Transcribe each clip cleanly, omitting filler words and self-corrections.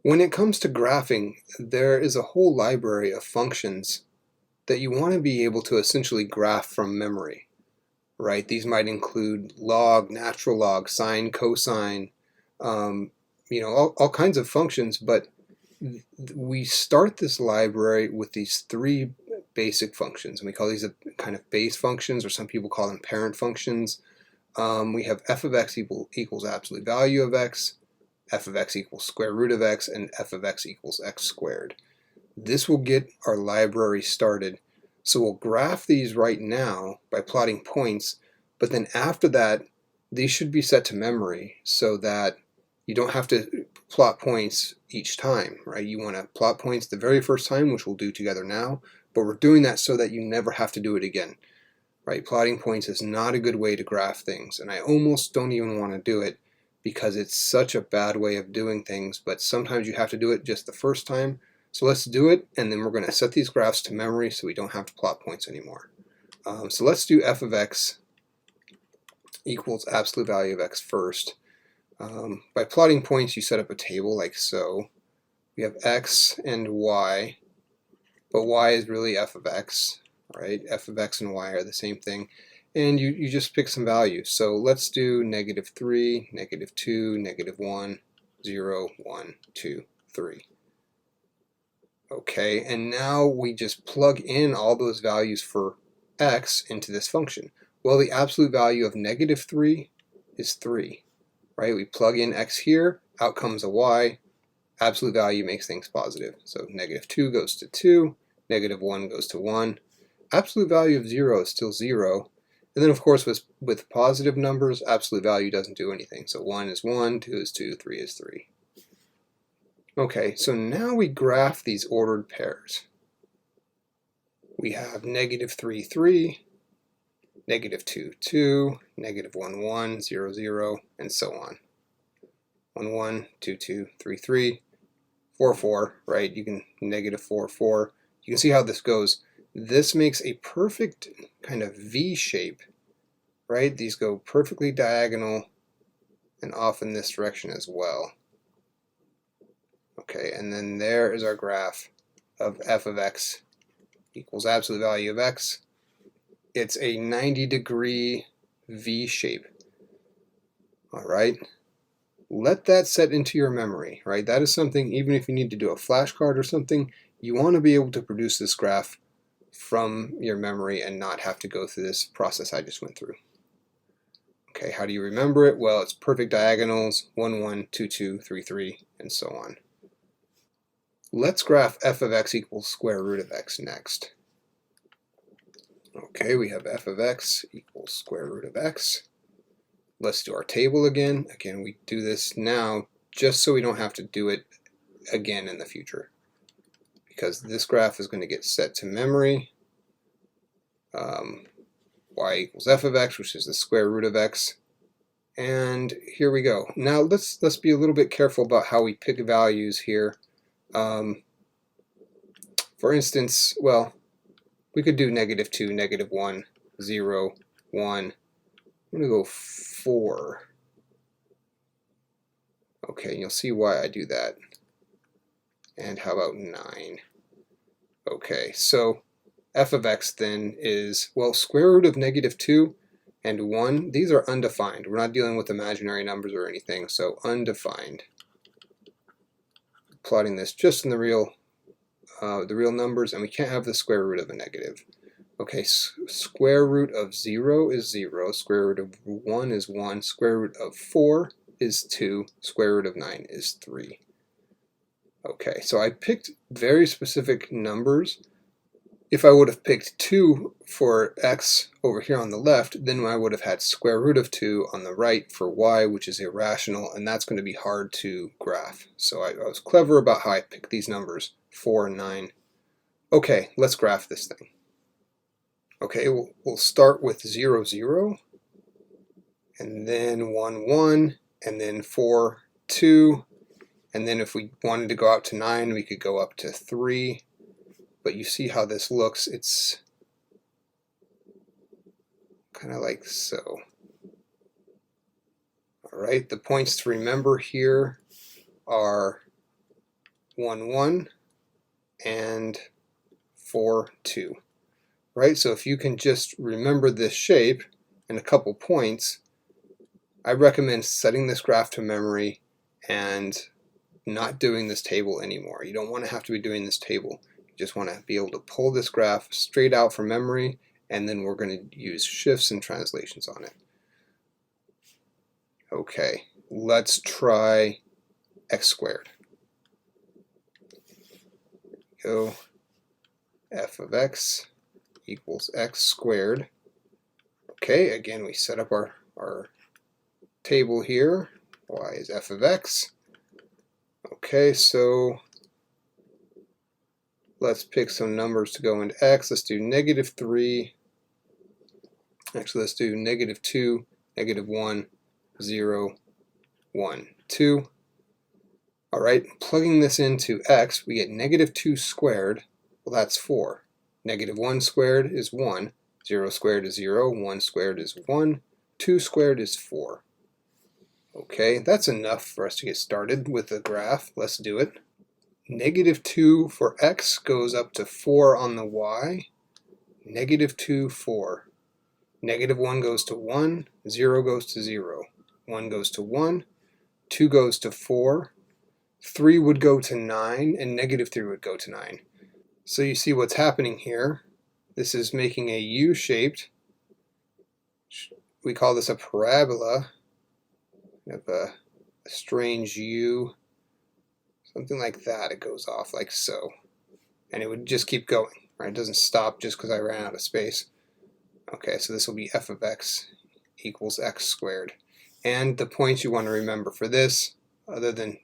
When it comes to graphing, there is a whole library of functions that you want to be able to essentially graph from memory, right? These might include log, natural log, sine, cosine, um, all kinds of functions, but we start this library with these three basic functions, and we call these kind of base functions, or some people call them parent functions. We have f of x equals absolute value of x, f of x equals square root of x, and f of x equals x squared. This will get our library started. So we'll graph these right now by plotting points, but then after that, these should be set to memory so that you don't have to plot points each time, right? You want to plot points the very first time, which we'll do together now, but we're doing that so that you never have to do it again, right? Plotting points is not a good way to graph things, and I almost don't even want to do it because it's such a bad way of doing things, but sometimes you have to do it just the first time. So let's do it, and then we're going to set these graphs to memory so we don't have to plot points anymore. So let's do f of x equals absolute value of x first. By plotting points, you set up a table like so. We have x and y, but y is really f of x, right? F of x and y are the same thing. And you just pick some values. So let's do -3, -2, -1, 0, 1, 2, 3. Okay, and now we just plug in all those values for x into this function. Well, the absolute value of -3 is 3, right? We plug in x here, out comes a y, absolute value makes things positive. So -2 goes to 2, -1 goes to 1. Absolute value of 0 is still 0. And then, of course, with positive numbers, absolute value doesn't do anything. So 1 is 1, 2 is 2, 3 is 3. Okay, so now we graph these ordered pairs. We have -3, 3, -2, 2, -1, 1, 0, 0, and so on. 1, 1, 2, 2, 3, 3, 4, 4, right? You can -4, 4. You can see how this goes. This makes a perfect kind of V shape, right? These go perfectly diagonal and off in this direction as well. Okay, and then there is our graph of f of x equals absolute value of x. It's a 90-degree V shape. All right, let that set into your memory, right? That is something, even if you need to do a flashcard or something, you want to be able to produce this graph from your memory and not have to go through this process I just went through. Okay, how do you remember it? Well, it's perfect diagonals, 1, 1, 2, 2, 3, 3, and so on. Let's graph f of x equals square root of x next. Okay, we have f of x equals square root of x. Let's do our table again. Again, we do this now just so we don't have to do it again in the future, because this graph is going to get set to memory. Y equals f of x, which is the square root of x. And here we go. Now let's be a little bit careful about how we pick values here. For instance, well, we could do -2, -1, 0, 1. I'm going to go 4. Okay, you'll see why I do that. And how about 9? Okay, so f of x then is, well, square root of -2 and 1. These are undefined. We're not dealing with imaginary numbers or anything, so undefined. Plotting this just in the real numbers, and we can't have the square root of a negative. Okay, square root of 0 is 0, square root of 1 is 1, square root of 4 is 2, square root of 9 is 3. Okay, so I picked very specific numbers. If I would have picked 2 for x over here on the left, then I would have had square root of 2 on the right for y, which is irrational, and that's going to be hard to graph. So I was clever about how I picked these numbers, 4 and 9. Okay, let's graph this thing. Okay, we'll start with 0, 0, and then 1, 1, and then 4, 2, and then if we wanted to go out to 9, we could go up to 3. But you see how this looks. It's kind of like so. All right, the points to remember here are 1, 1, and 4, 2. Right? So if you can just remember this shape and a couple points, I recommend setting this graph to memory and not doing this table anymore. You don't want to have to be doing this table. You just want to be able to pull this graph straight out from memory, and then we're going to use shifts and translations on it. Okay, let's try x squared. Go f of x equals x squared. Okay, again we set up our table here. Y is f of x. Okay, so let's pick some numbers to go into x. Let's do -3. Actually, let's do -2, -1, 0, 1, 2. All right, plugging this into x, we get -2 squared. Well, that's 4. -1 squared is 1. 0 squared is 0. 1 squared is 1. 2 squared is 4. Okay, that's enough for us to get started with the graph. Let's do it. -2 for x goes up to 4 on the y. -2, 4. -1 goes to 1. 0 goes to 0. 1 goes to 1. 2 goes to 4. 3 would go to 9, and -3 would go to 9. So you see what's happening here. This is making a U-shaped. We call this a parabola. We have a strange U. Something like that. It goes off like so. And it would just keep going. Right? It doesn't stop just because I ran out of space. Okay, so this will be f of x equals x squared. And the points you want to remember for this, other than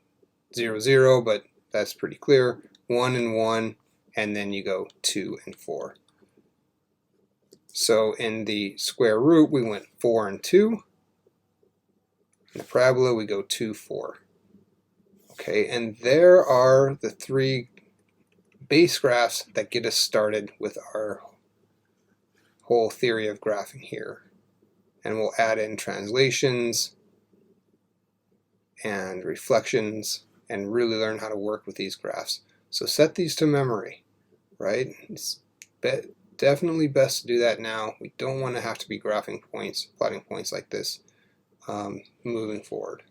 0, 0, but that's pretty clear, 1 and 1, and then you go 2 and 4. So in the square root, we went 4 and 2. In the parabola, we go 2, 4. Okay, and there are the 3 base graphs that get us started with our whole theory of graphing here. And we'll add in translations and reflections and really learn how to work with these graphs. So set these to memory, right? It's definitely best to do that now. We don't want to have to be graphing points, plotting points like this moving forward.